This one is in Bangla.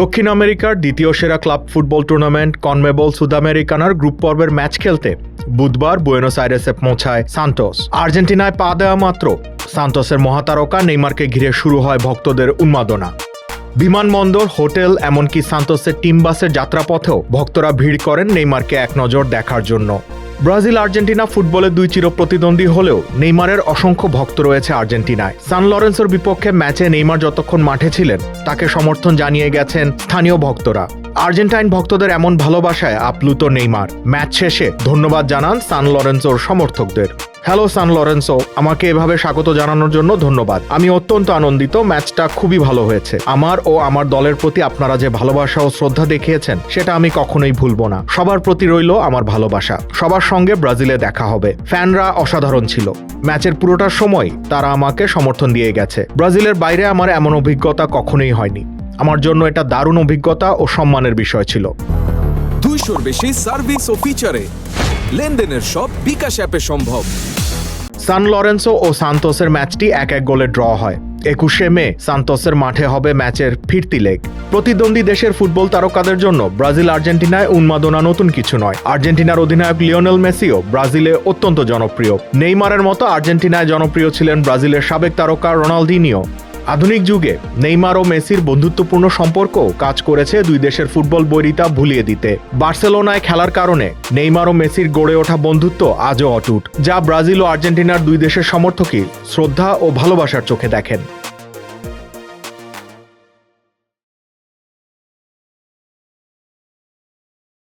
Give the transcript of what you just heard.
দক্ষিণ আমেরিকার দ্বিতীয় সেরা ক্লাব ফুটবল টুর্নামেন্ট কনমেবল সুদামেরিকানার গ্রুপ পর্বের ম্যাচ খেলতে বুধবার বুয়েনোস আইরেসে পৌঁছায় সান্তোস। আর্জেন্টিনায় পা দেওয়া মাত্র সান্তোসের মহাতারকা নেইমারকে ঘিরে শুরু হয় ভক্তদের উন্মাদনা। বিমানবন্দর, হোটেল, এমনকি সান্তোসের টিম বাসের যাত্রাপথেও ভক্তরা ভিড় করেন নেইমারকে এক নজর দেখার জন্য। ব্রাজিল আর্জেন্টিনা ফুটবলের দুই চিরপ্রতিদ্বন্দ্বী হলেও নেইমারের অসংখ্য ভক্ত রয়েছে আর্জেন্টিনায়। সান লরেন্সোর বিপক্ষে ম্যাচে নেইমার যতক্ষণ মাঠে ছিলেন তাকে সমর্থন জানিয়ে গেছেন স্থানীয় ভক্তরা। আর্জেন্টাইন ভক্তদের এমন ভালোবাসায় আপ্লুত নেইমার ম্যাচ শেষে ধন্যবাদ জানান সান লরেন্সোর সমর্থকদের। হ্যালো সান লরেন্সো, আমাকে এভাবে স্বাগত জানানোর জন্য ধন্যবাদ। আমি অত্যন্ত আনন্দিত, ম্যাচটা খুবই ভালো হয়েছে। আমার ও আমার দলের প্রতি আপনারা যে ভালোবাসা ও শ্রদ্ধা দেখিয়েছেন সেটা আমি কখনোই ভুলবো না। সবার প্রতি রইল আমার ভালোবাসা। সবার সঙ্গে ব্রাজিলে দেখা হবে। ফ্যানরা অসাধারণ ছিল। ম্যাচের পুরোটার সময় তারা আমাকে সমর্থন দিয়ে গেছে। ব্রাজিলের বাইরে আমার এমন অভিজ্ঞতা কখনোই হয়নি। আমার জন্য এটা দারুণ অভিজ্ঞতা ও সম্মানের বিষয় ছিল। 200-র বেশি সার্ভিস ও ফিচারে লেনদেনের সব বিকাশ অ্যাপে সম্ভব। সান লরেন্সো ও সান্তোসের ম্যাচটি 1-1 গোলে ড্র হয়। 21শে মে সান্তোসের মাঠে হবে ম্যাচের ফিরতি লেগ। প্রতিদ্বন্দ্বী দেশের ফুটবল তারকাদের জন্য ব্রাজিল আর্জেন্টিনায় উন্মাদনা নতুন কিছু নয়। আর্জেন্টিনার অধিনায়ক লিওনেল মেসিও ব্রাজিলে অত্যন্ত জনপ্রিয়। নেইমারের মতো আর্জেন্টিনায় জনপ্রিয় ছিলেন ব্রাজিলের সাবেক তারকা রোনালদিনিও। আধুনিক যুগে নেইমার ও মেসির বন্ধুত্বপূর্ণ সম্পর্ক কাজ করেছে দুই দেশের ফুটবল বৈরিতা ভুলিয়ে দিতে। বার্সেলোনায় খেলার কারণে নেইমার ও মেসির গড়ে ওঠা বন্ধুত্ব আজও অটুট, যা ব্রাজিল ও আর্জেন্টিনার দুই দেশের সমর্থকই শ্রদ্ধা ও ভালোবাসার চোখে দেখেন।